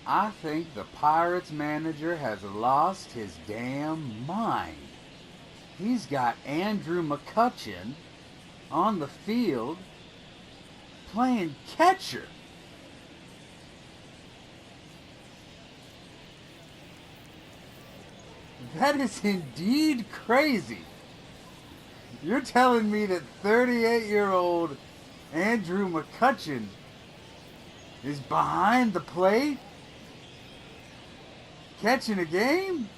I think the Pirates manager has lost his damn mind. He's got Andrew McCutchen on the field playing catcher. That is indeed crazy. You're telling me that 38-year-old Andrew McCutchen is behind the plate catching a game?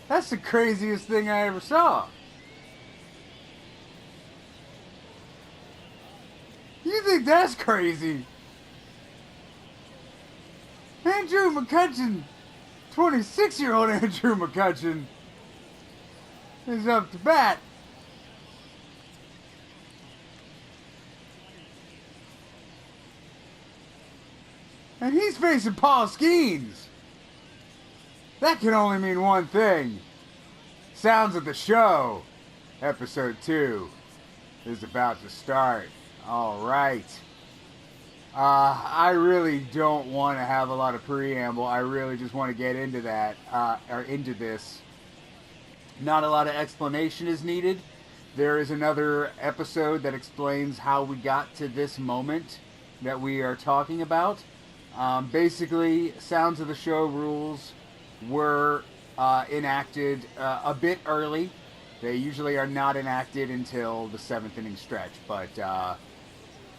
That's the craziest thing I ever saw. You think that's crazy? Andrew McCutchen, 26-year-old Andrew McCutchen, is up to bat. And he's facing Paul Skeens. That can only mean one thing. Sounds of the Show, episode 2, is about to start. Alright. I really don't want to have a lot of preamble. I really just want to get into that, or into this. Not a lot of explanation is needed. There is another episode that explains how we got to this moment that we are talking about. Basically, Sounds of the Show rules were enacted a bit early. They usually are not enacted until the 7th inning stretch, but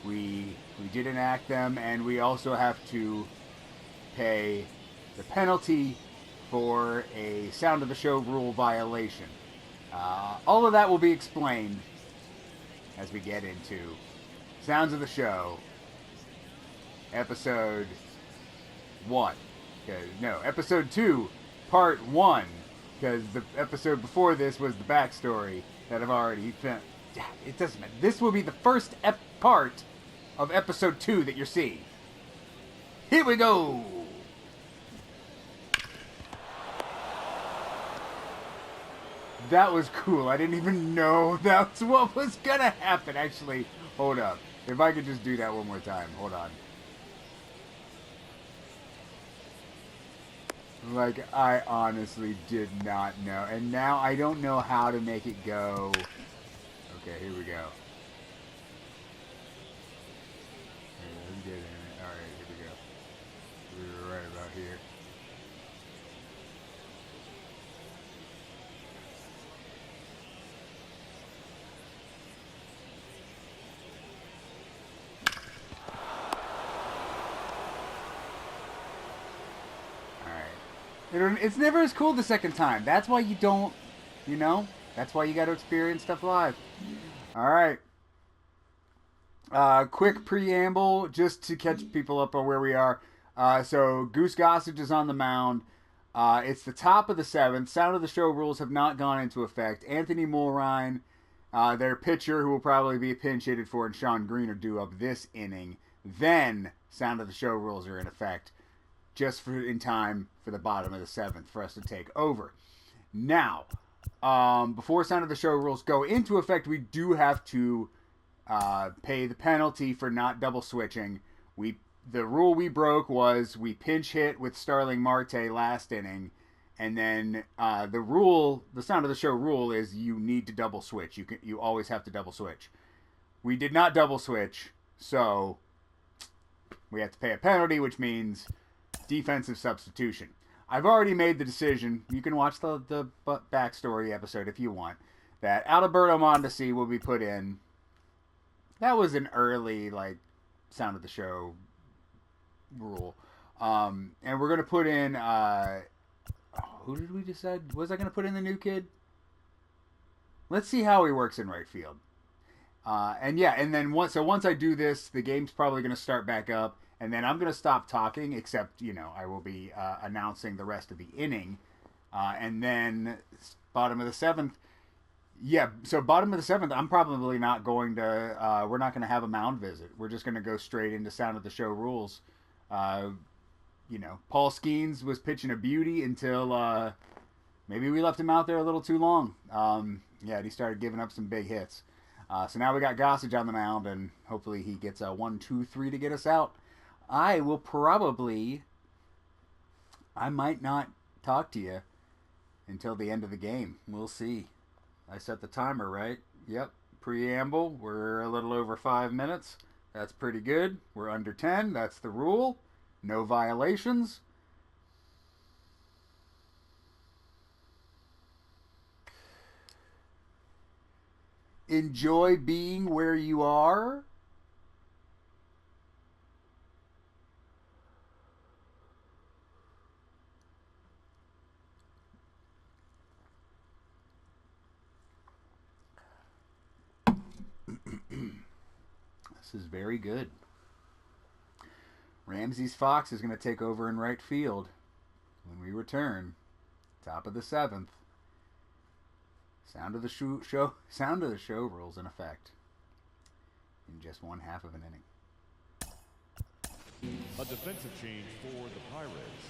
we did enact them, and we also have to pay the penalty for a Sound of the Show rule violation. All of that will be explained as we get into Sounds of the Show, episode 1. No, episode 2, part 1, because the episode before this was the backstory that I've already finished. It doesn't matter. This will be the first part of episode 2 that you're seeing. Here we go! That was cool. I didn't even know that's what was gonna happen. Actually, hold up. If I could just do that one more time. Hold on. Like, I honestly did not know. And now I don't know how to make it go. Okay, here we go. Alright, here we go. We were right about here. It's never as cool the second time. That's why you don't, that's why you got to experience stuff live. All right. Quick preamble just to catch people up on where we are. So Goose Gossage is on the mound. It's the top of the 7th. Sound of the Show rules have not gone into effect. Anthony Mulrine, their pitcher, who will probably be pinch hitted for, and Sean Green are due up this inning. Then Sound of the Show rules are in effect, just in time for the bottom of the 7th for us to take over. Now, before Sound of the Show rules go into effect, we do have to pay the penalty for not double switching. The rule we broke was we pinch hit with Starling Marte last inning, and then the Sound of the Show rule is you need to double switch. You always have to double switch. We did not double switch, so we have to pay a penalty, which means defensive substitution. I've already made the decision. You can watch the backstory episode if you want. That Alberto Mondesi will be put in. That was an early Sound of the Show rule, and we're gonna put in. Who did we decide? Was I gonna put in the new kid? Let's see how he works in right field. And then once I do this, the game's probably gonna start back up. And then I'm going to stop talking, except, I will be announcing the rest of the inning. And then bottom of the 7th. Yeah, so bottom of the 7th, I'm probably not going to, we're not going to have a mound visit. We're just going to go straight into Sound of the Show rules. Paul Skeens was pitching a beauty until maybe we left him out there a little too long. He started giving up some big hits. So now we got Gossage on the mound, and hopefully he gets a 1, 2, 3 to get us out. I will probably I might not talk to you until the end of the game. We'll see. I set the timer, right? Yep. Preamble. We're a little over 5 minutes. That's pretty good. We're under 10. That's the rule. No violations. Enjoy being where you are. This is very good. Ramses Fox is going to take over in right field when we return. Top of the 7th. Sound of the show rules in effect in just 1/2 of an inning. A defensive change for the Pirates.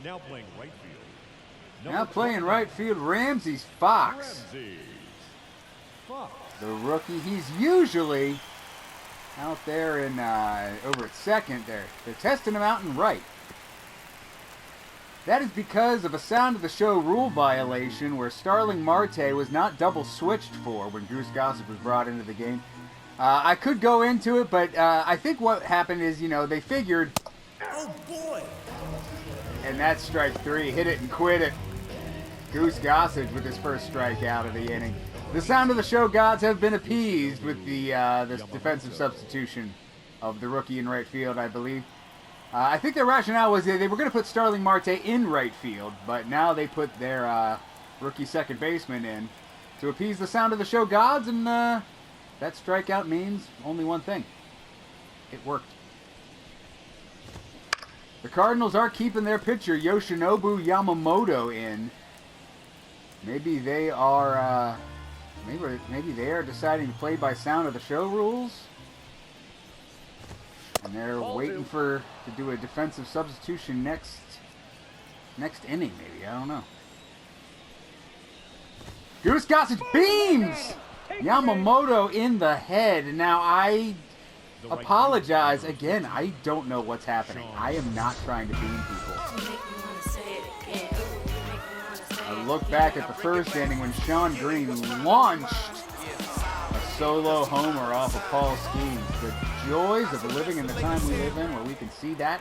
Now playing right field. Now playing right field, Ramses Fox. Ramses Fox. The rookie. He's usually out there in over at second. They're testing him out in right. That is because of a sound of the show rule violation where Starling Marte was not double switched for when Goose Gossage was brought into the game. I could go into it, but I think what happened is, they figured. Oh boy! And that's strike 3. Hit it and quit it. Goose Gossage with his first strikeout of the inning. The sound of the show gods have been appeased with the this defensive substitution of the rookie in right field, I believe. I think their rationale was they were going to put Starling Marte in right field, but now they put their rookie second baseman in to appease the sound of the show gods, and that strikeout means only one thing. It worked. The Cardinals are keeping their pitcher, Yoshinobu Yamamoto, in. Maybe they are maybe they are deciding to play by sound of the show rules. And they're waiting to do a defensive substitution next inning, maybe. I don't know. Goose Gossage beams Yamamoto in the head. Now, I apologize. Again, I don't know what's happening. I am not trying to beam people. I look back at the first inning when Sean Green launched a solo homer off of Paul Skeens. The joys of living in the time we live in, where we can see that.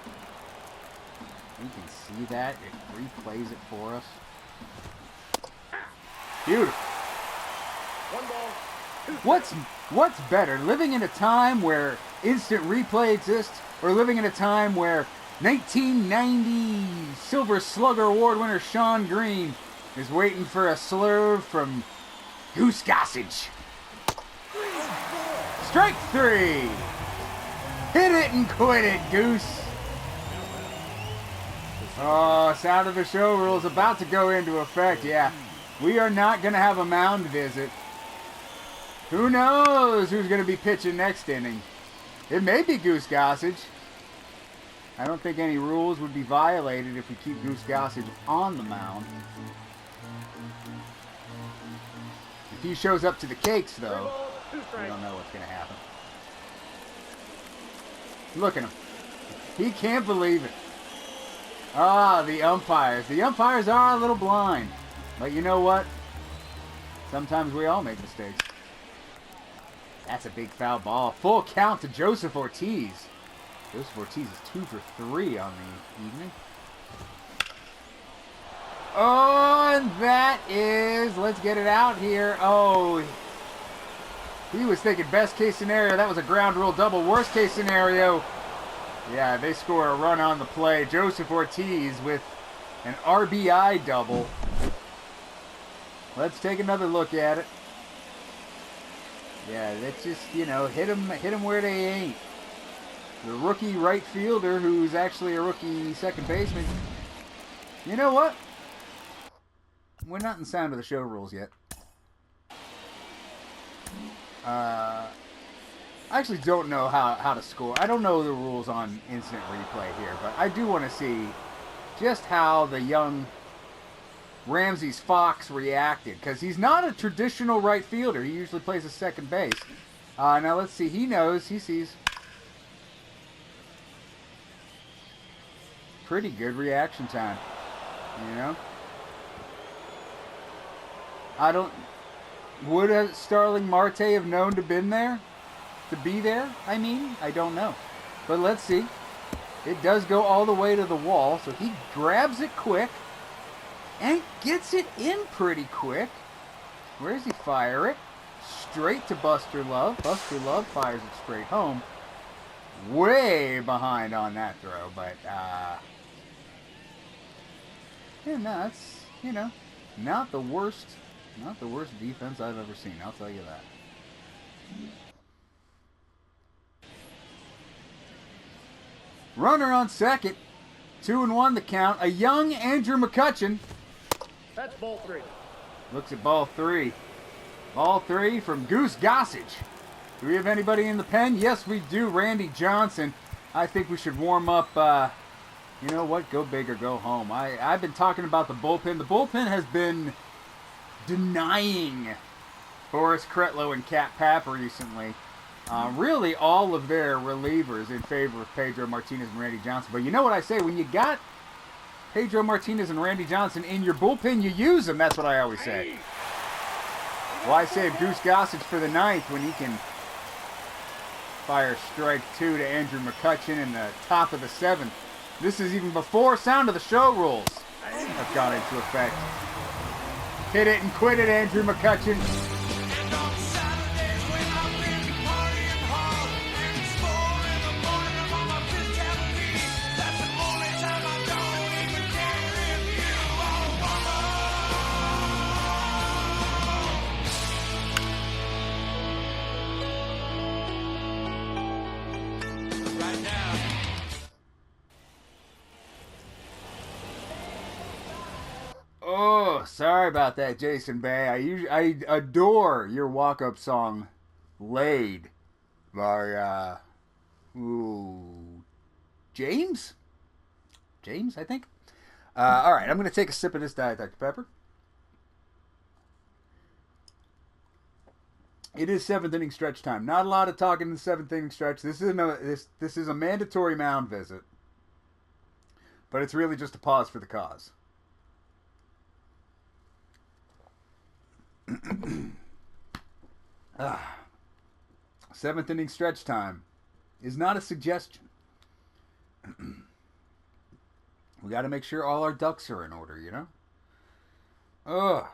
It replays it for us. Beautiful. What's better, living in a time where instant replay exists, or living in a time where 1990 Silver Slugger Award winner Sean Green is waiting for a slurve from Goose Gossage? Strike 3. Hit it and quit it, Goose. Oh, sound of the show rule is about to go into effect. Yeah, we are not going to have a mound visit. Who knows who's going to be pitching next inning? It may be Goose Gossage. I don't think any rules would be violated if we keep Goose Gossage on the mound. If he shows up to the cakes, though, we don't know what's going to happen. Look at him. He can't believe it. Ah, the umpires. The umpires are a little blind. But you know what? Sometimes we all make mistakes. That's a big foul ball. Full count to Joseph Ortiz. Joseph Ortiz is 2 for 3 on the evening. Oh, and that is... Let's get it out here. Oh, he was thinking best case scenario. That was a ground rule double. Worst case scenario... Yeah, they score a run on the play. Joseph Ortiz with an RBI double. Let's take another look at it. Yeah, that's just, hit them where they ain't. The rookie right fielder, who's actually a rookie second baseman. You know what? We're not in sound of the show rules yet. I actually don't know how to score. I don't know the rules on instant replay here, but I do want to see just how the young Ramses Fox reacted, because he's not a traditional right fielder. He usually plays a second base. Now let's see. He knows. He sees. pretty good reaction time. You know? I don't... Would a Starling Marte have known to been there? To be there, I mean? I don't know. But let's see. It does go all the way to the wall, so he grabs it quick and gets it in pretty quick. Where does he fire it? Straight to Buster Love. Buster Love fires it straight home. Way behind on that throw, but yeah, no, that's, you know, not the worst defense I've ever seen, I'll tell you that. Runner on second. 2-1 the count. A young Andrew McCutcheon. That's ball 3. Looks at ball 3. Ball 3 from Goose Gossage. Do we have anybody in the pen? Yes, we do. Randy Johnson. I think we should warm up. You know what? Go big or go home. I've been talking about the bullpen. The bullpen has been denying Boris Kretlow and Cat Papp recently. Really all of their relievers in favor of Pedro Martinez and Randy Johnson. But you know what I say? When you got Pedro Martinez and Randy Johnson in your bullpen, you use them. That's what I always say. Why save Goose Gossage for the ninth when he can fire strike 2 to Andrew McCutcheon in the top of the 7th? This is even before Sound of the Show rules have gone into effect. Hit it and quit it, Andrew McCutcheon. Oh, sorry about that, Jason Bay. I adore your walk-up song, "Laid," by James, I think. All right, I'm going to take a sip of this Diet Dr. Pepper. It is 7th inning stretch time. Not a lot of talking in the 7th inning stretch. This is a mandatory mound visit, but it's really just a pause for the cause. 7th inning stretch time is not a suggestion. We got to make sure all our ducks are in order, you know? Ugh.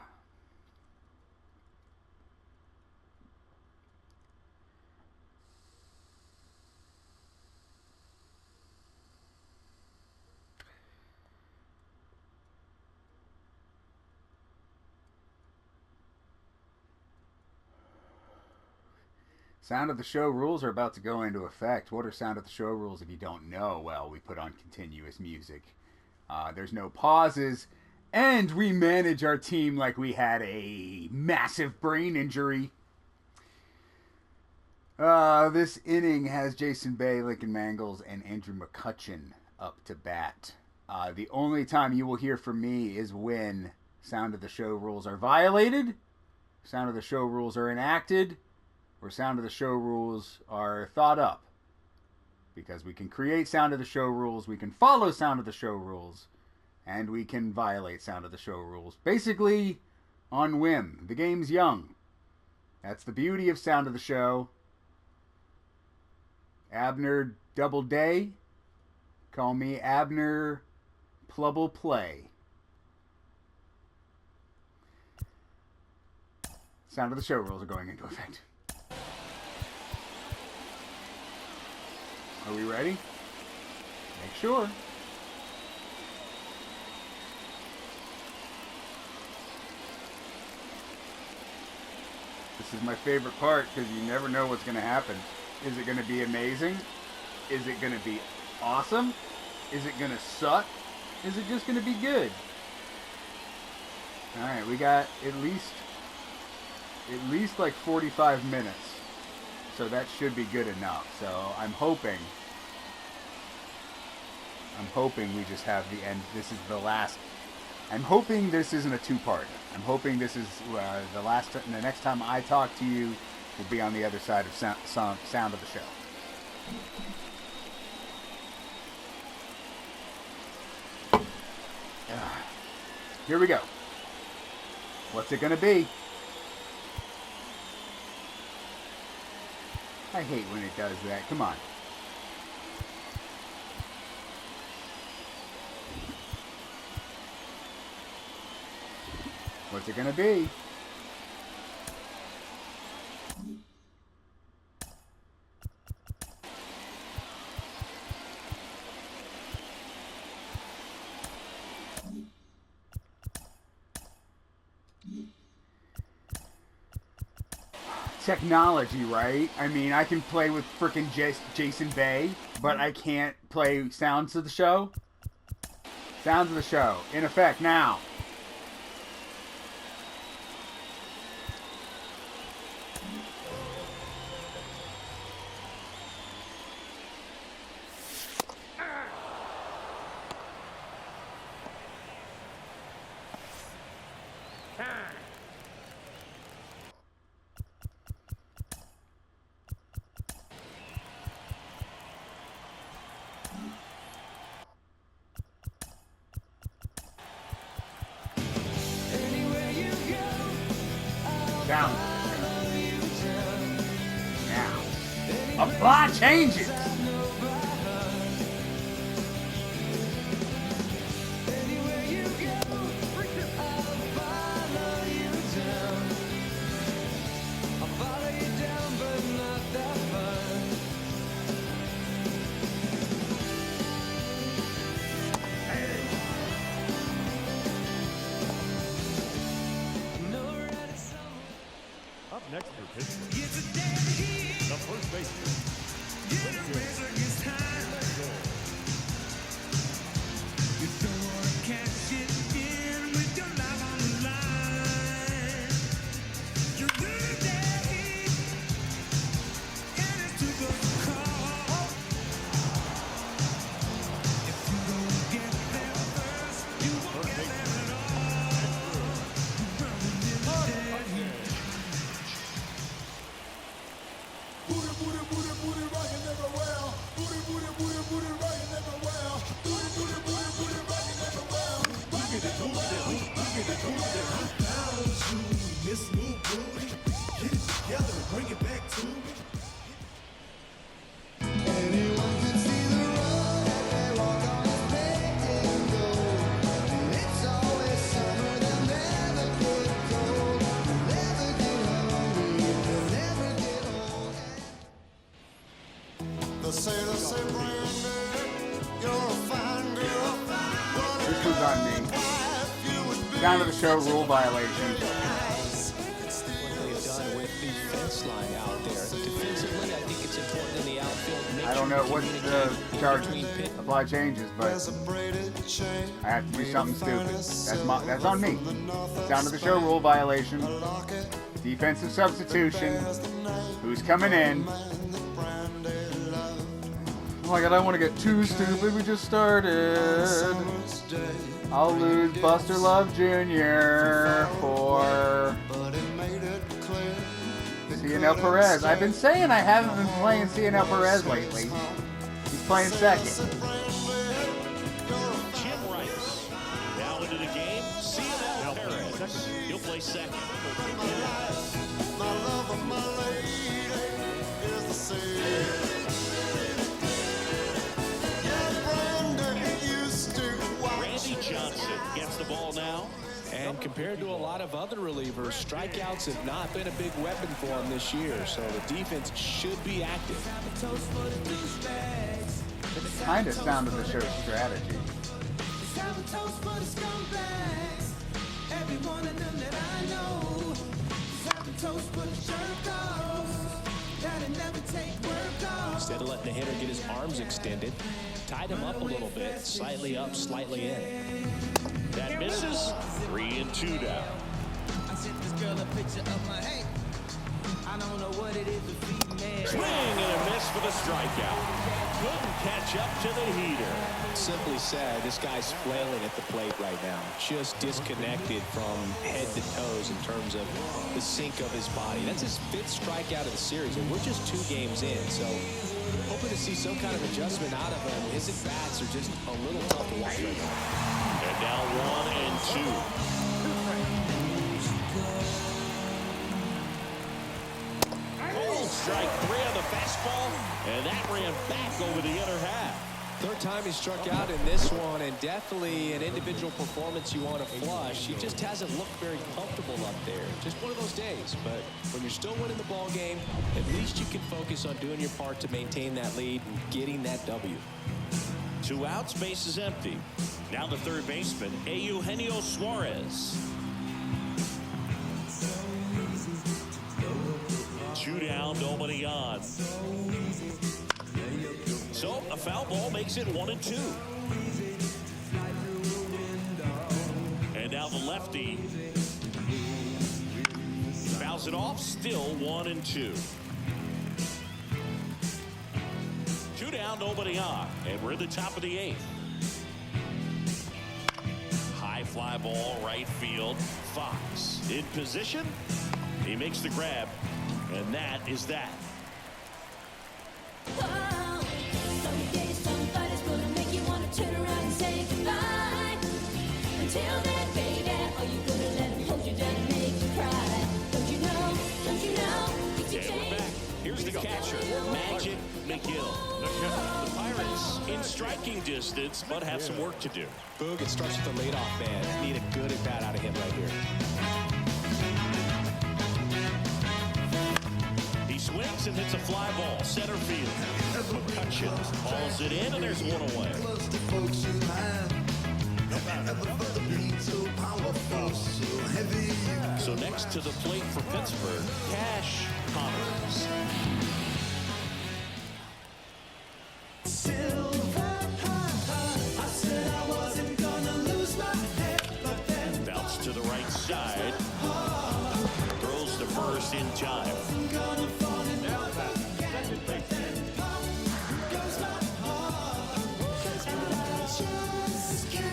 Sound of the Show rules are about to go into effect. What are Sound of the Show rules if you don't know? Well, we put on continuous music. There's no pauses. And we manage our team like we had a massive brain injury. This inning has Jason Bay, Lincoln Mangles, and Andrew McCutcheon up to bat. The only time you will hear from me is when Sound of the Show rules are violated, Sound of the Show rules are enacted, or Sound of the Show rules are thought up. Because we can create Sound of the Show rules, we can follow Sound of the Show rules, and we can violate Sound of the Show rules. Basically, on whim. The game's young. That's the beauty of Sound of the Show. Abner Doubleday. Call me Abner Plubble Play. Sound of the Show rules are going into effect. Are we ready? Make sure. This is my favorite part because you never know what's going to happen. Is it going to be amazing? Is it going to be awesome? Is it going to suck? Is it just going to be good? Alright, we got at least like 45 minutes. So that should be good enough. So I'm hoping we just have the end. This is the last. I'm hoping this isn't a two-part. I'm hoping this is the last. The next time I talk to you will be on the other side of sound of the show. Here we go. What's it gonna be? I hate when it does that. Come on. What's it gonna be? Technology, right? I mean, I can play with frickin' Jason Bay, but I can't play Sounds of the Show. Sounds of the Show. In effect now. Down. Now. Apply changes. Up next for Pittsburgh, the first baseman. This was on me. Down to the show rule violation. What they've done with the fence line out there. Defensively, I think it's important in the outfield. I don't know what the charge apply changes, but I have to do something stupid. That's on me. Down to the show rule violation. Defensive substitution. Who's coming in? Oh my god, I don't want to get too stupid. We just started. I'll lose Buster Love Jr. for Cianel Perez. I've been saying I haven't been playing Cianel Perez lately. He's playing second. Jim Rice now into the game. Cianel Perez. He'll play second. Johnson gets the ball now. And compared to a lot of other relievers, strikeouts have not been a big weapon for him this year. So the defense should be active. It's kind of sound of the show strategy. Instead of letting the hitter get his arms extended, tied him up a little bit, slightly up, slightly in. That misses. 3-2 down. I sent this girl a picture of my hey. I don't know what it is to feed man. Swing and a miss for the strikeout. Couldn't catch up to the heater. Simply said, this guy's flailing at the plate right now. Just disconnected from head to toes in terms of the sink of his body. That's his 5th strikeout of the series, and we're just 2 games in. So hoping to see some kind of adjustment out of him. His at-bats are just a little tough to watch right now. And Now 1 and 2. Cold strike 3 on the fastball, and that ran back over the inner half. Third time he struck out in this one, and definitely an individual performance you want to flush. He just hasn't looked very comfortable up there. Just one of those days. But when you're still winning the ball game, at least you can focus on doing your part to maintain that lead and getting that W. 2 outs, base is empty. Now the third baseman, Eugenio Suarez. 2 down, nobody on. So a foul ball makes it 1 and 2. And now the lefty fouls it off, still 1 and 2. 2 down, nobody on, and we're at the top of the 8th. High fly ball, right field. Fox in position. He makes the grab, and that is that. Turn around and say goodbye. Until then, baby, are you gonna let him hold you down and make you cry? Don't you know, it's your And we're back. Here's the catcher, Magic McGill. The Pirates in striking distance, but have some work to do. Boog, it starts with the leadoff man. Need a good at bat out of him right here. He swings and hits a fly ball, center field. McCutcheon hauls it in, and there's 1 away. So next to the plate for Pittsburgh, Cash Connors. Bounce to the right side. Throws to first in time.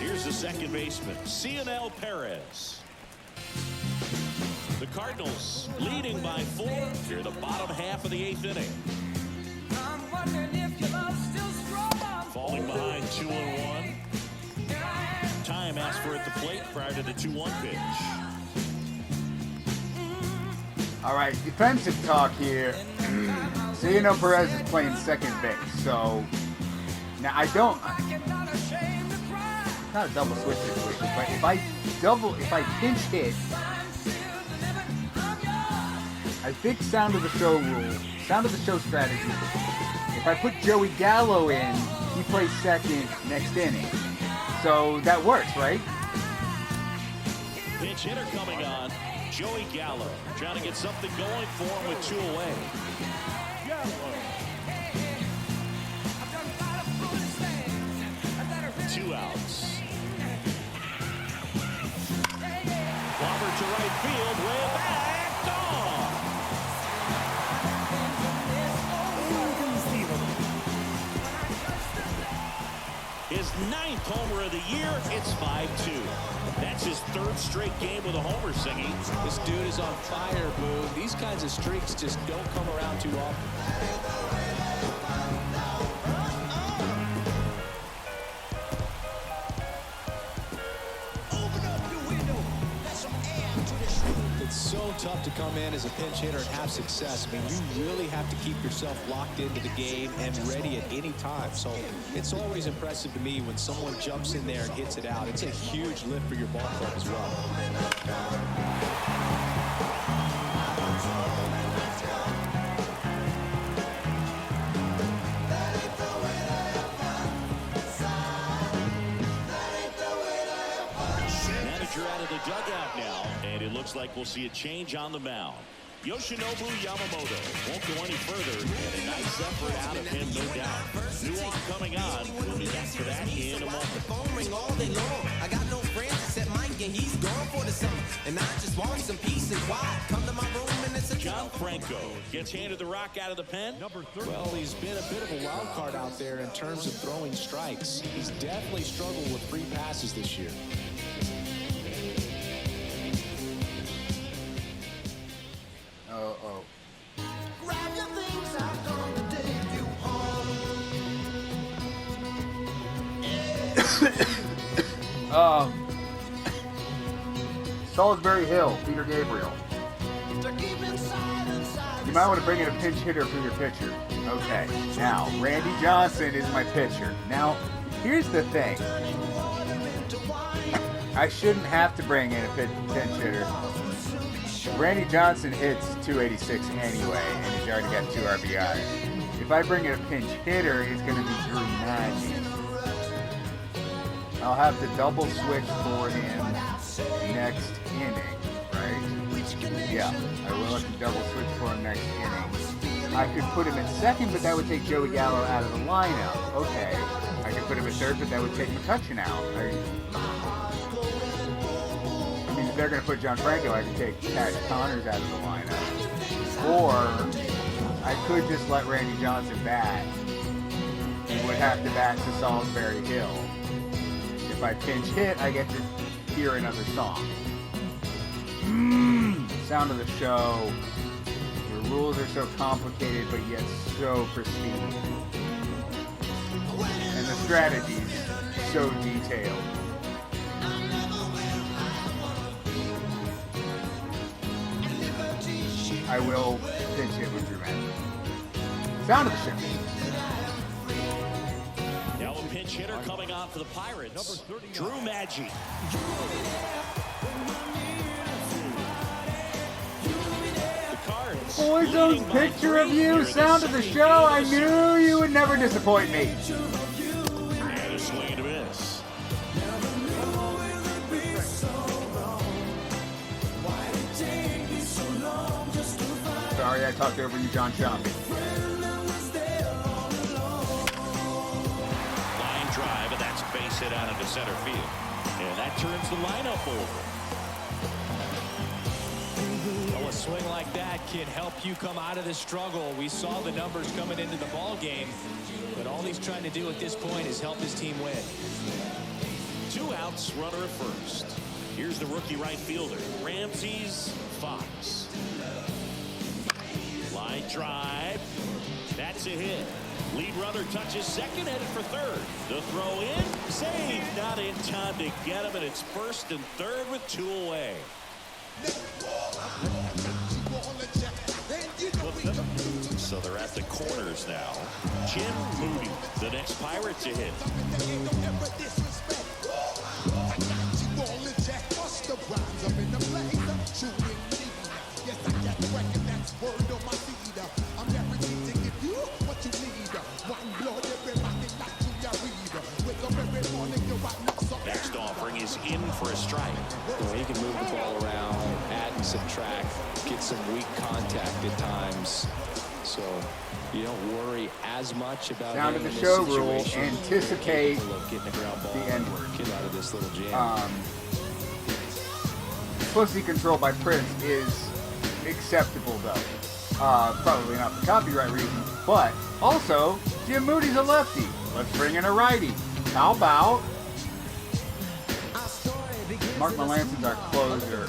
Here's the second baseman, Cionel Perez. The Cardinals leading by 4 here in the bottom half of the 8th inning. Falling behind 2-1. Time asked for at the plate prior to the 2-1 pitch. All right, defensive talk here. Cionel Perez is playing second base, so now I don't. Not a double switch situation, but if I pinch hit, I think sound of the show rule, sound of the show strategy. If I put Joey Gallo in, he plays second next inning. So that works, right? Pinch hitter coming on, Joey Gallo, trying to get something going for him with 2 away. 2 outs. Robert to right field, way back, gone. His 9th homer of the year, it's 5-2. That's his 3rd straight game with a homer, Singy. This dude is on fire, Boo. These kinds of streaks just don't come around too often. It's so tough to come in as a pinch hitter and have success. I mean, you really have to keep yourself locked into the game and ready at any time. So it's always impressive to me when someone jumps in there and hits it out. It's a huge lift for your ball club as well. Out of the dugout now, and it looks like we'll see a change on the mound. Yoshinobu Yamamoto won't go any further, and a nice effort out of him, no doubt. New one coming on. We'll be back to that in a moment. I got no friends except Mike, and he's gone for the summer. And I just want some peace and quiet. Come to my room and it's a John Franco gets handed the rock out of the pen. Well, he's been a bit of a wild card out there in terms of throwing strikes. He's definitely struggled with free passes this year. grab your things, I'm gonna take you home. Salisbury Hill, Peter Gabriel. You might want to bring in a pinch hitter for your pitcher. Okay, now, Randy Johnson is my pitcher. Now, here's the thing. I shouldn't have to bring in a pinch hitter. Randy Johnson hits 286 anyway, and he's already got 2 RBIs. If I bring in a pinch hitter, it's going to be Drew Maggi. I'll have to double switch for him next inning, right? Yeah, I will have to double switch for him next inning. I could put him in second, but that would take Joey Gallo out of the lineup. Okay. I could put him in third, but that would take McCutcheon out. I mean, if they're going to put John Franco, I could take Pat Connors out of the lineup. Or I could just let Randy Johnson bat. He would have to bat to Salisbury Hill. If I pinch hit, I get to hear another song. Sound of the show. The rules are so complicated, but yet so pristine. And the strategies so detailed. I will pinch hit with Drew Maggi. Sound of the show. Now a pinch hitter coming on for the Pirates. Drew Maggi. Boyzone's picture of you, sound of the show. I knew you would never disappoint me. And a swing and a miss. Sorry, I talked over you, John Shump. Line drive, and that's a base hit out into center field. And that turns the lineup over. A swing like that can help you come out of the struggle. We saw the numbers coming into the ball game, but all he's trying to do at this point is help his team win. 2 outs, runner at first. Here's the rookie right fielder, Ramses Fox. Line drive. That's a hit. Lead runner touches second, headed for third. The throw in, save, not in time to get him, and it's first and third with 2 away. So they're at the corners now. Jim Moody, the next Pirate to hit. Next offering is in for a strike. Well, he can move the ball around, add and subtract, get some weak contact at times. So you don't worry as much about Sound of the show rule. Anticipate the N-word. Get out of this little jam. Pussy control by Prince is acceptable, though. Probably not for copyright reasons, but also Jim Moody's a lefty. Let's bring in a righty. How about Mark Melanson's our closer?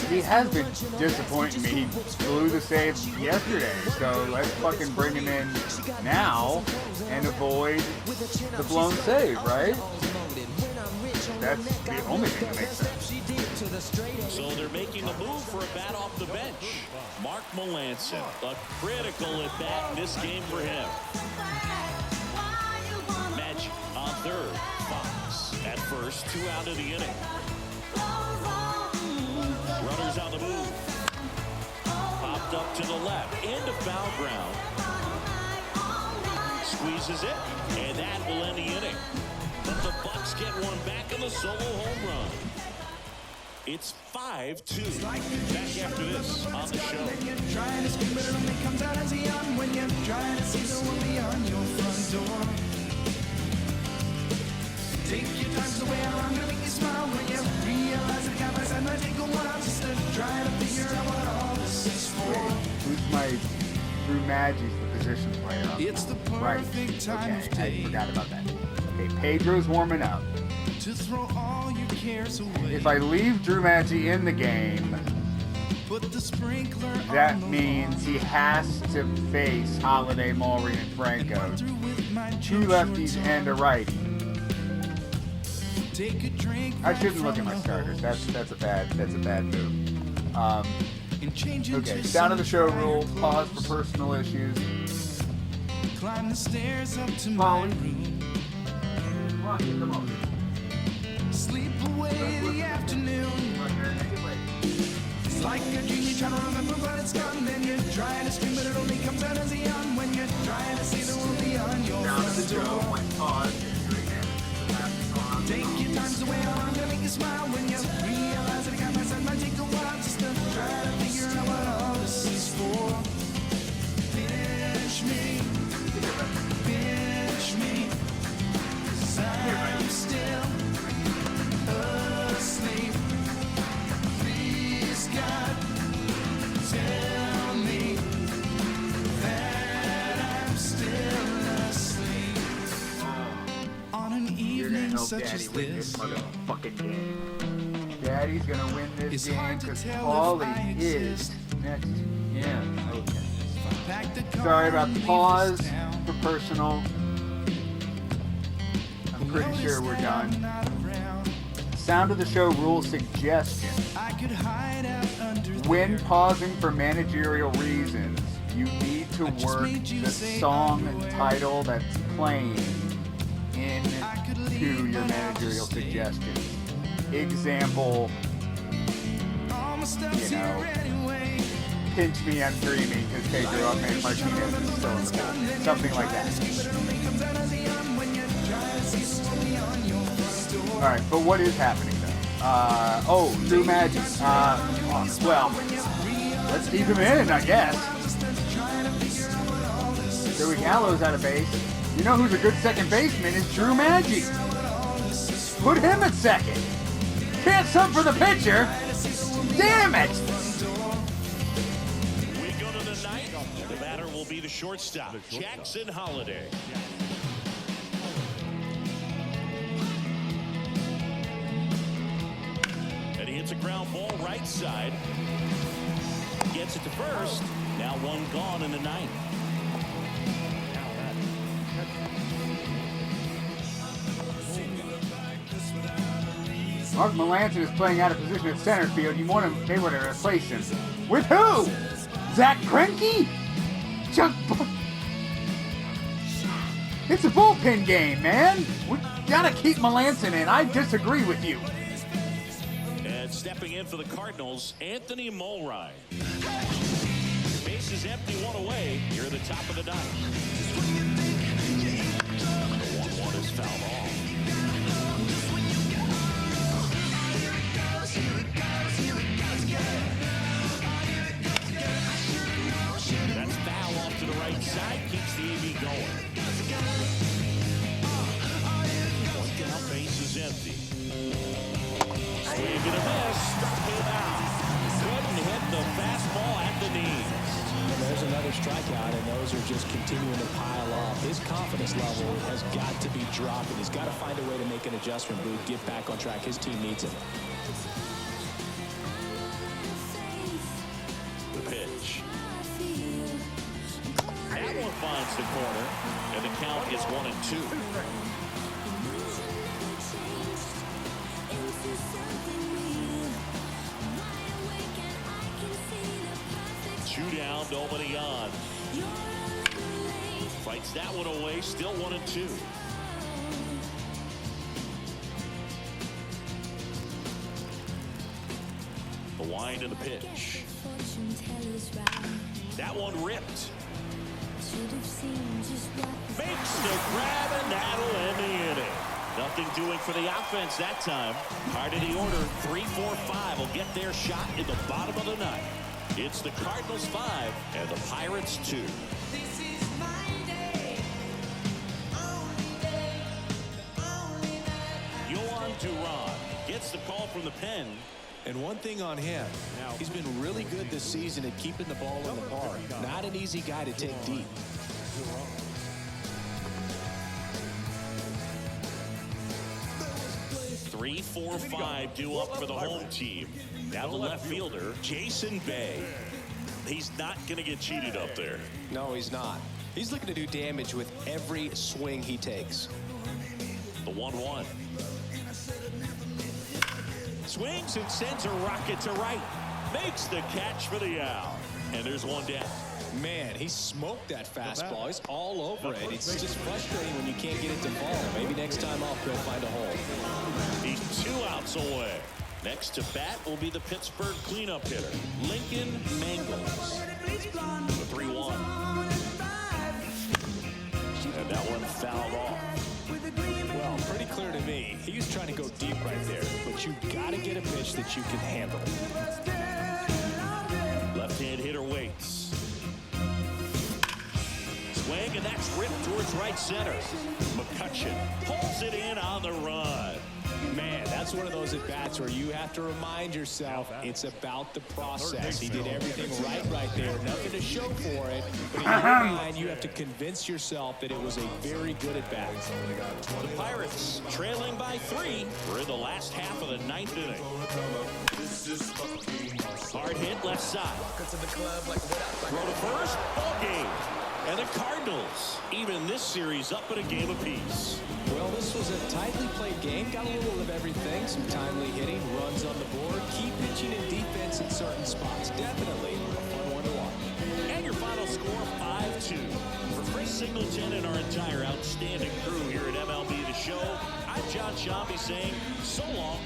He has been disappointing me. He blew the save yesterday, so let's fucking bring him in now and avoid the blown save, right? That's the only thing that makes sense. So they're making a move for a bat off the bench. Mark Melanson, a critical at bat in this game for him. Match on third. Fox at first, 2 out of the inning. Runners on the move. Popped up to the left, into foul ground. Squeezes it, and that will end the inning. But the Bucks get one back in the solo home run. It's 5-2. Back after this on the show. Trying to scream, but it only comes out as a young when you're trying to see the one beyond your front door. Take your time, so where I'm gonna make you smile when you realize the guy beside my take one. I'm just trying to figure out what all this is for. Who's my Drew Maggi's the position player? It's the perfect time of Okay, day I forgot about that. Okay, Pedro's warming up. to throw all your cares away. If I leave Drew Maggi in the game, Put the sprinkler that on the means he has to face Holiday, Mulry, and Franco. 2 lefties and a righty. Take a drink. I shouldn't look at my starters. That's a bad move. Okay, down to the show rule. Pause for personal issues. Climb the stairs up to my room. Come on. Sleep away the afternoon. It's like a dream, you try to remember, but it's gone. Then you're trying to scream, but it only comes out as a yawn. When you're trying to see the world beyond your front door. Take your times away, I'm gonna make you smile. When you realize that I got my side, might take a while just to try to figure out what all this is for. Finish me, 'cause I'm still asleep. Please, God, tell me that I'm still asleep. On an You're gonna evening help such Daddy as win this this, motherfucking game. Daddy's gonna win this It's game hard to because tell Paulie if I is exist. next. Yeah, okay. pack the car Sorry about and the leave pause this town. for personal. I'm pretty sure we're Notice that I'm done. not around. Sound of the show rule suggestion. I could hide out under When there. pausing for managerial reasons, you need to just work made you the say song underwear. title that's playing I could into leave, your but I'll managerial just stay. suggestions. Example, All my stuff's you know, here anyway. pinch me, I'm dreaming because Pedro Martinez is still in the pool. Something like that. Alright, but what is happening though? Drew Magic. Well, let's keep him in, I guess. Joey Gallo's out of base. You know who's a good second baseman is Drew Magic. Put him at second. Can't sub for the pitcher. Damn it! We go to the ninth. The batter will be the shortstop, Jackson Holiday. And he hits a ground ball right side. Gets it to first. Now one gone in the ninth. Mark Melanson is playing out of position at center field. You want to be able to replace him. With who? Zach Greinke? Chuck. It's a bullpen game, man. We gotta keep Melanson in. I disagree with you. And stepping in for the Cardinals, Anthony Mulrine. Base is empty, one away. Here at the top of the ninth. The 1-1 is fouled off. That's foul off to the right side, keeps the AB going. One down, base is empty. Swing and a miss, struck him out. Couldn't hit the fastball at the knees. And there's another strikeout, and those are just continuing to pile up. His confidence level has got to be dropping. He's got to find a way to make an adjustment, Boo, get back on track. His team needs him. The pitch. That one finds the corner, and the count is 1-2. Two down, nobody on. Fights that one away, still 1-2. The wind of the pitch. That one ripped. Makes the grab, and that'll end the inning. Nothing doing for the offense that time. Part of the order, 3, 4, 5 will get their shot in the bottom of the ninth. It's the Cardinals 5 and the Pirates 2. Yohan Duran gets the call from the pen. And one thing on him, he's been really good this season at keeping the ball in the park. Not an easy guy to take deep. Three, 4, 5 due up for the home team. Now the left fielder, Jason Bay. He's not going to get cheated up there. No, he's not. He's looking to do damage with every swing he takes. The 1-1. swings and sends a rocket to right. Makes the catch for the out. And there's one down. Man, he smoked that fastball. He's all over it. It's just frustrating when you can't get it to fall. Maybe next time off, he'll find a hole. He's 2 outs away. Next to bat will be the Pittsburgh cleanup hitter, Lincoln Mangles. The 3-1. And that one fouled off. Well, pretty clear to me. He was trying to go deep right there, but you got to get a pitch that you can handle. Left-hand hitter waits. Swing, and that's ripped towards right center. McCutchen pulls it in on the run. Man, that's one of those at-bats where you have to remind yourself it's about the process. He did everything right there. Nothing to show for it. But in your mind, you have to convince yourself that it was a very good at-bat. The Pirates trailing by 3. We're in the last half of the 9th inning. Hard hit left side. Throw to first. Ball game. And the Cardinals, even this series up in a game apiece. Well, this was a tightly played game. Got a little of everything. Some timely hitting, runs on the board, key pitching and defense in certain spots. Definitely a fun one to watch. And your final score, 5-2. For Chris Singleton and our entire outstanding crew here at MLB The Show, I'm John Shambi saying so long.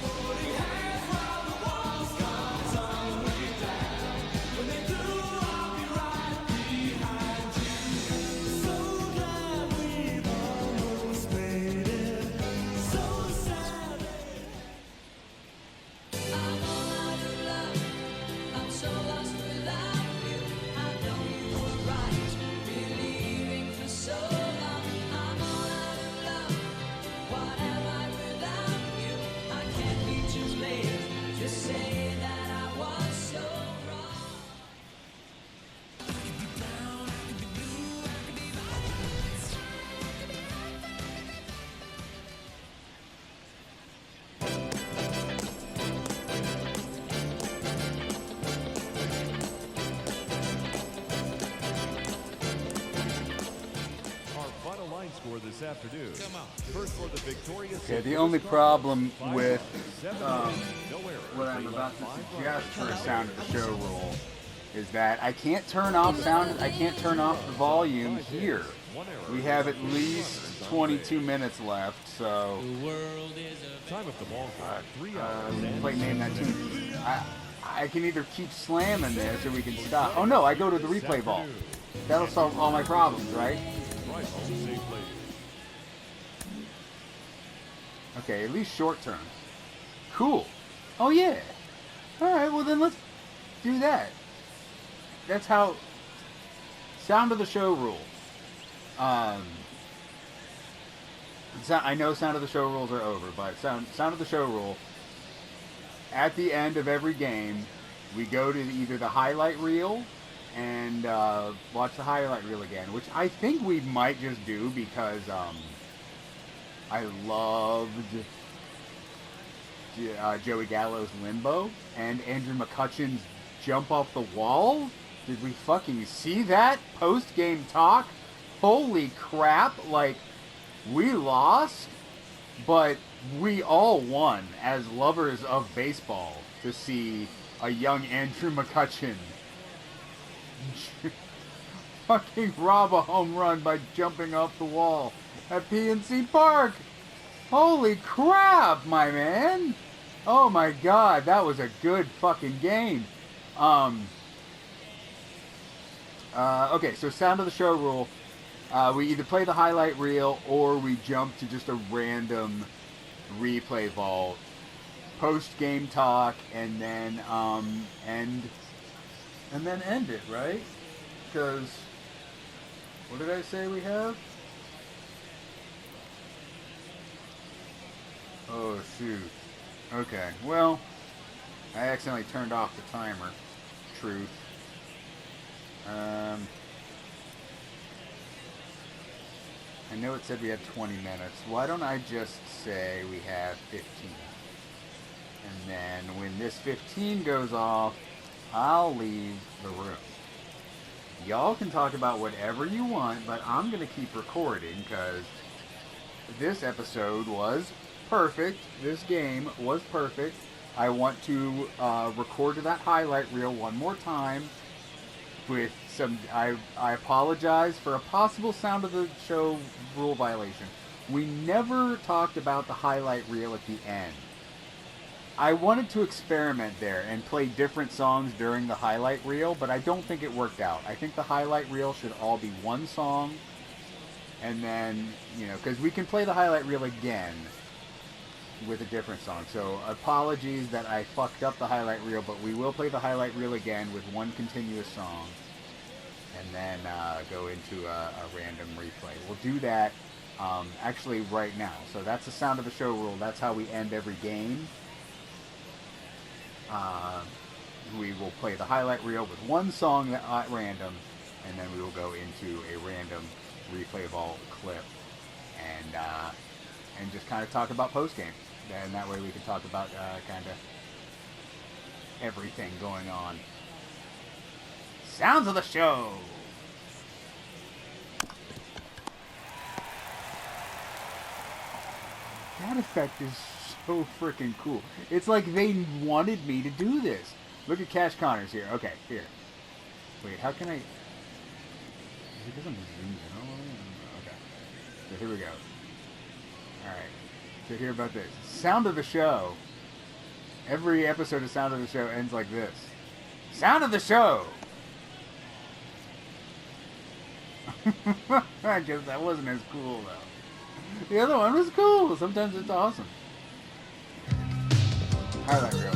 Score this afternoon. First for the victorious. Okay, the only problem with what I'm about to suggest for a sound of the show rule is that I can't turn off the volume here. We have at least 22 minutes left, so Time of the ball clock, 3 hours. play name that tune. I can either keep slamming this or we can stop. Oh no, I go to the replay vault. That'll solve all my problems, right? Right home safely. Okay, at least short term. Cool. Oh yeah. Alright, well then let's do that. That's how sound of the show rule. I know sound of the show rules are over, but sound of the show rule. At the end of every game, we go to either the highlight reel and watch the highlight reel again, which I think we might just do because I loved Joey Gallo's Limbo and Andrew McCutchen's jump off the wall. Did we fucking see that post-game talk? Holy crap, like, we lost, but we all won as lovers of baseball to see a young Andrew McCutchen fucking rob a home run by jumping off the wall at PNC Park. Holy crap, my man. Oh my god, that was a good fucking game. Okay, so sound of the show rule. We either play the highlight reel or we jump to just a random replay vault, post-game talk, and then end it, right? Because what did I say we have? Oh shoot. Okay, well, I accidentally turned off the timer. Truth. I know it said we had 20 minutes. Why don't I just say we have 15? And then when this 15 goes off, I'll leave the room. Y'all can talk about whatever you want, but I'm going to keep recording because this episode was perfect. This game was perfect. I want to record that highlight reel one more time with some. I apologize for a possible sound of the show rule violation. We never talked about the highlight reel at the end. I wanted to experiment there and play different songs during the highlight reel, but I don't think it worked out. I think the highlight reel should all be one song, and then, because we can play the highlight reel again with a different song. So apologies that I fucked up the highlight reel, but we will play the highlight reel again with one continuous song, and then go into a random replay. We'll do that actually right now. So that's the sound of the show rule. That's how we end every game. We will play the highlight reel with one song at random, and then we will go into a random replay of all clip, and just kind of talk about post game. And that way we can talk about kind of everything going on. Sounds of the show. That effect is so freaking cool. It's like they wanted me to do this. Look at Cash Connors here. Okay, here. Wait, how can I... Is it because I'm zoomed in all the way? Okay. So here we go. Alright. So hear about this. Sound of the show. Every episode of Sound of the Show ends like this. Sound of the show! I guess that wasn't as cool, though. The other one was cool. Sometimes it's awesome. Highlight reel.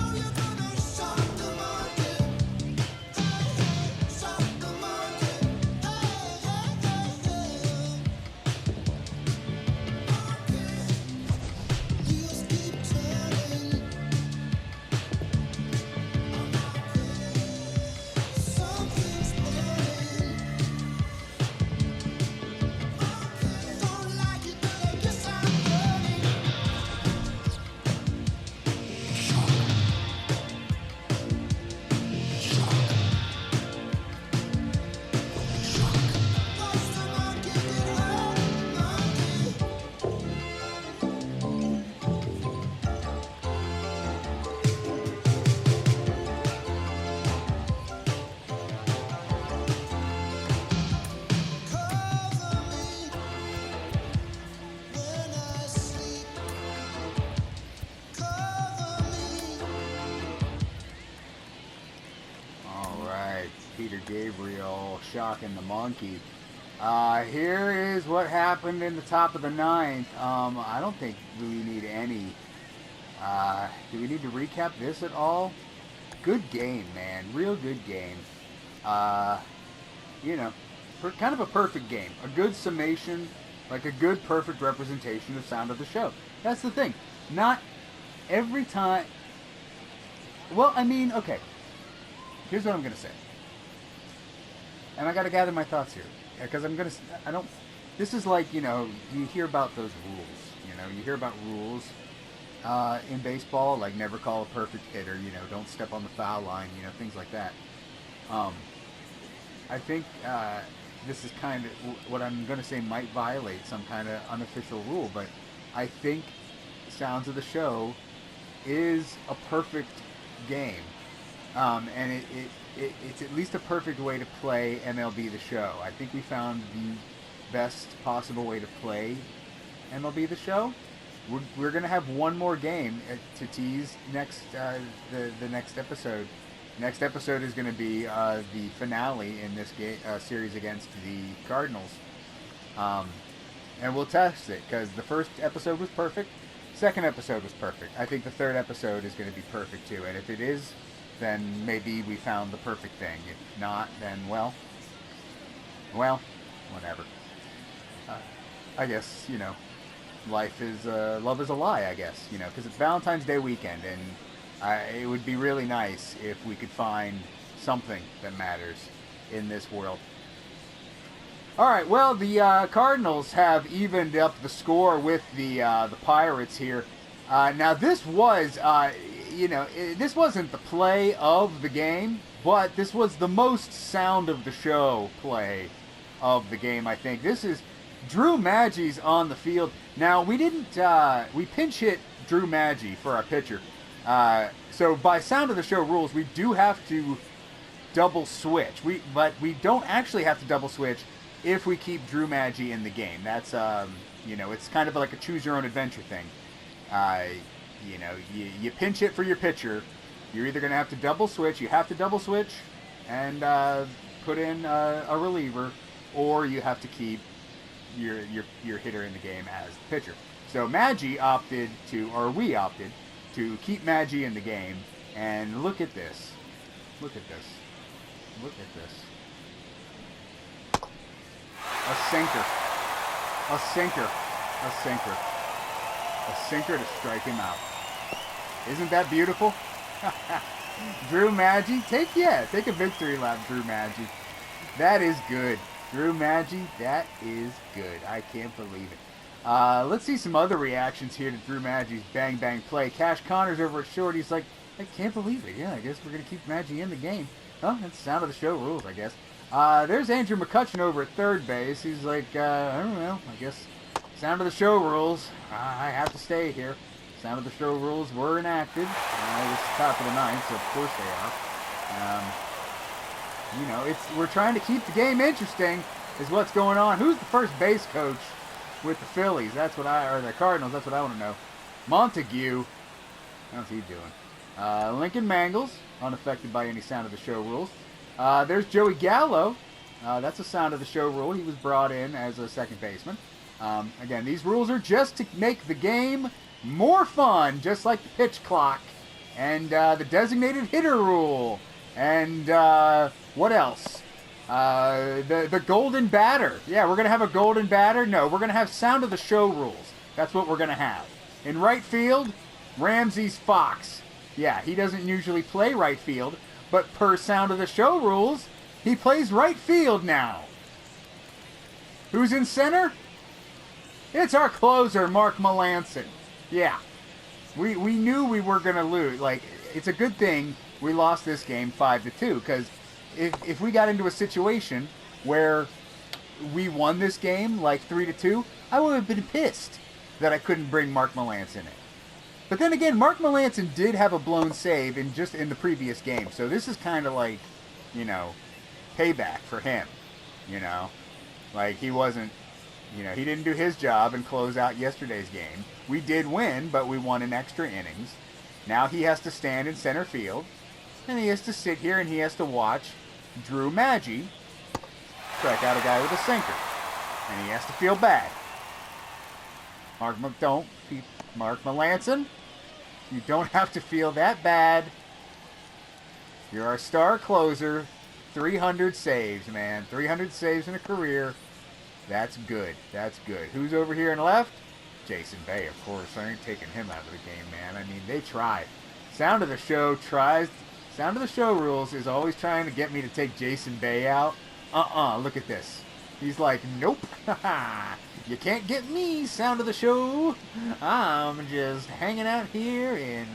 Peter Gabriel shocking the monkey. Here is what happened in the top of the ninth. I don't think we need any. Do we need to recap this at all? Good game, man. Real good game. Kind of a perfect game. A good summation, like a good, perfect representation of Sound of the Show. That's the thing. Not every time. Well, I mean, okay. Here's what I'm going to say. And I got to gather my thoughts here. Because this is like, you hear about those rules. You hear about rules in baseball, like never call a perfect hitter, don't step on the foul line, things like that. I think this is kind of what I'm going to say might violate some kind of unofficial rule, but I think Sounds of the Show is a perfect game. And it's at least a perfect way to play MLB The Show. I think we found the best possible way to play MLB The Show. We're going to have one more game to tease next the next episode. Next episode is going to be the finale in this series against the Cardinals. And we'll test it, because the first episode was perfect. Second episode was perfect. I think the third episode is going to be perfect too. And if it is, then maybe we found the perfect thing. If not, then well, whatever. I guess, life is, love is a lie, I guess, because it's Valentine's Day weekend, and it would be really nice if we could find something that matters in this world. All right, well, the Cardinals have evened up the score with the Pirates here. Now, this was, this wasn't the play of the game, but this was the most Sound of the Show play of the game, I think. This is Drew Maggi's on the field. Now, we pinch hit Drew Maggi for our pitcher. So by sound of the show rules, we do have to double switch. But we don't actually have to double switch if we keep Drew Maggi in the game. That's it's kind of like a choose your own adventure thing. You pinch it for your pitcher. You're either going to have to double switch. You have to double switch and put in a reliever, or you have to keep your hitter in the game as the pitcher. So we opted to keep Maggi in the game, and look at this. Look at this. Look at this. A sinker. A sinker. A sinker. A sinker to strike him out. Isn't that beautiful? Drew Maggi, take a victory lap, Drew Maggi. That is good. Drew Maggi, that is good. I can't believe it. Let's see some other reactions here to Drew Maggi's bang bang play. Cash Connors over at short. He's like, I can't believe it. Yeah, I guess we're going to keep Maggi in the game. Oh, that's the sound of the show rules, I guess. There's Andrew McCutcheon over at third base. He's like, I don't know. I guess sound of the show rules. I have to stay here. Sound of the show rules were enacted. This is top of the ninth, so of course they are. We're trying to keep the game interesting, is what's going on. Who's the first base coach with the Phillies? Or the Cardinals. That's what I want to know. Montague. How's he doing? Lincoln Mangles, unaffected by any sound of the show rules. There's Joey Gallo. That's a sound of the show rule. He was brought in as a second baseman. Again, these rules are just to make the game more fun, just like the pitch clock and the designated hitter rule. And what else? The golden batter. Yeah, we're going to have a golden batter. No, we're going to have sound of the show rules. That's what we're going to have. In right field, Ramses Fox. Yeah, he doesn't usually play right field, but per sound of the show rules, he plays right field now. Who's in center? It's our closer, Mark Melancon. Yeah, we knew we were going to lose. Like, it's a good thing we lost this game 5-2, because if we got into a situation where we won this game like 3-2, I would have been pissed that I couldn't bring Mark Melancon in. But then again, Mark Melancon did have a blown save in the previous game, so this is kind of like, payback for him. Like he wasn't, he didn't do his job and close out yesterday's game. We did win, but we won in extra innings. Now he has to stand in center field, and he has to sit here and he has to watch Drew Maggi strike out a guy with a sinker, and he has to feel bad. Mark Melancon, you don't have to feel that bad. You're our star closer. 300 saves, man. 300 saves in a career. That's good. That's good. Who's over here in left? Jason Bay, of course. I ain't taking him out of the game, man. I mean, they tried. Sound of the show rules is always trying to get me to take Jason Bay out. Look at this. He's like, nope. You can't get me, sound of the show. I'm just hanging out here in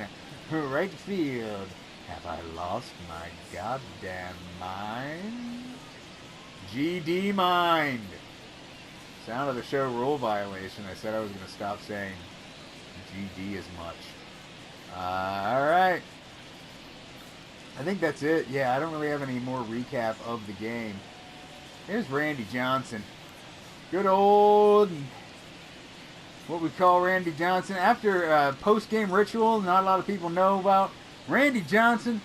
right field. Have I lost my goddamn mind? GD mind. Sound of the show rule violation. I said I was going to stop saying GD as much. Alright. I think that's it. Yeah, I don't really have any more recap of the game. Here's Randy Johnson. Good old, what we call Randy Johnson. After post-game ritual, not a lot of people know about. Randy Johnson,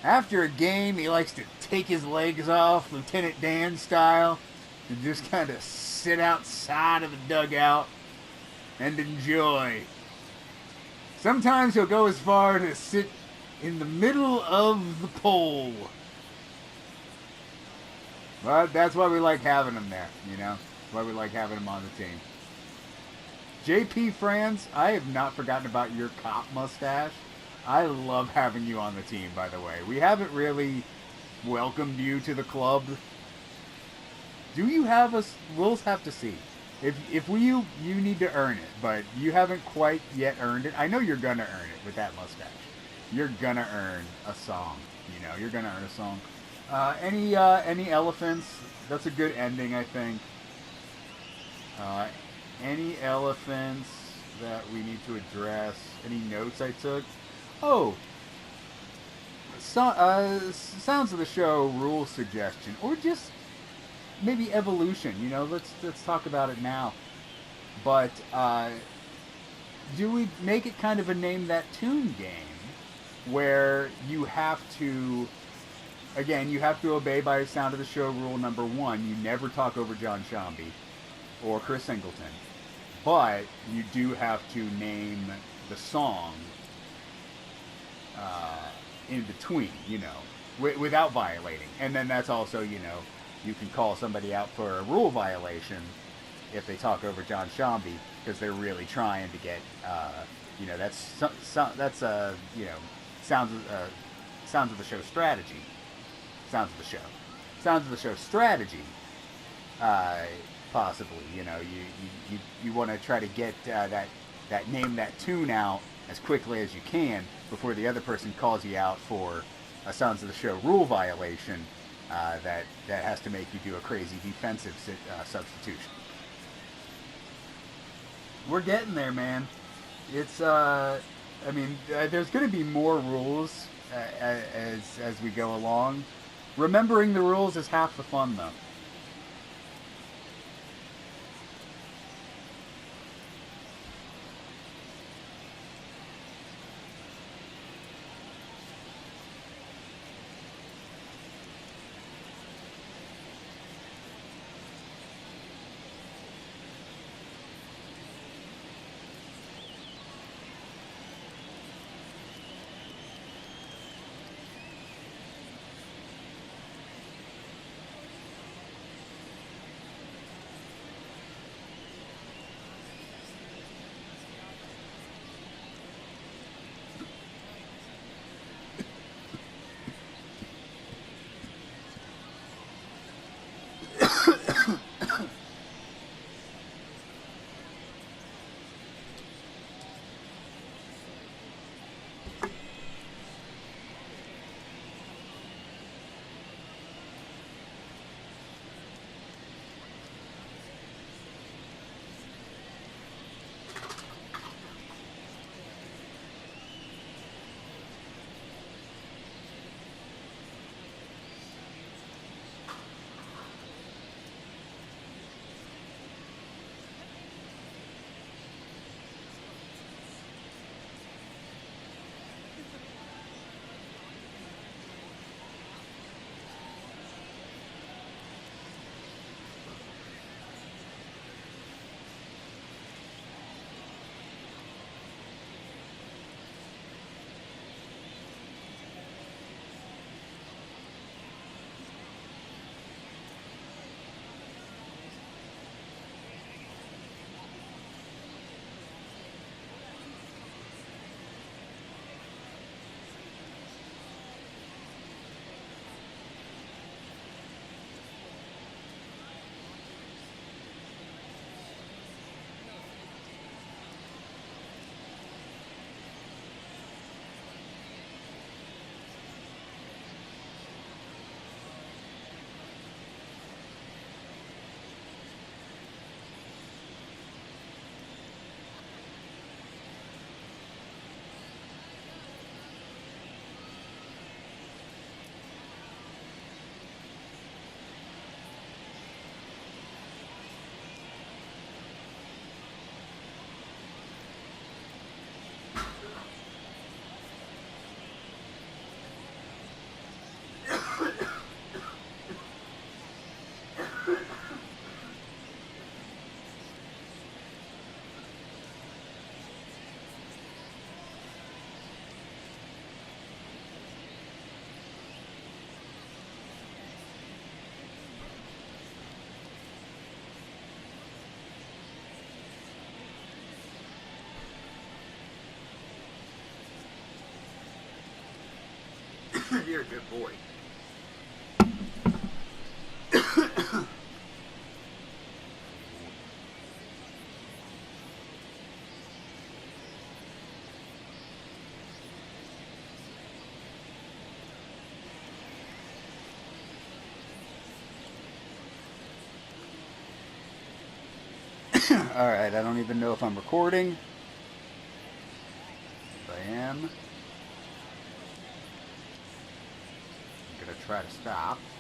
after a game, he likes to take his legs off, Lieutenant Dan style, and just kind of sit outside of the dugout and enjoy. Sometimes he'll go as far to sit in the middle of the pole. But that's why we like having him there, That's why we like having him on the team. JP Franz, I have not forgotten about your cop mustache. I love having you on the team, by the way. We haven't really welcomed you to the club. Do you have us? We'll have to see. If you need to earn it, but you haven't quite yet earned it. I know you're gonna earn it with that mustache. You're gonna earn a song. You're gonna earn a song. Any elephants? That's a good ending, I think. Any elephants that we need to address? Any notes I took? Oh, sounds of the show rule suggestion, or just maybe evolution. You know, let's talk about it now. But do we make it kind of a name that tune game, where you have to, again, you have to obey by sound of the show rule number one. You never talk over John Shambi or Chris Singleton, but you do have to name the song in between, you know, without violating. And then that's also, you know, you can call somebody out for a rule violation if they talk over John Shambi because they're really trying to get, you know, that's you know, sounds of the show strategy. Sounds of the show strategy. Possibly, you know, you want to try to get that name, that tune out as quickly as you can before the other person calls you out for a Sounds of the Show rule violation that has to make you do a crazy defensive substitution. We're getting there, man. It's I mean, there's going to be more rules as we go along. Remembering the rules is half the fun, though. You're a good boy. Alright, I don't even know if I'm recording. If I am. try to stop.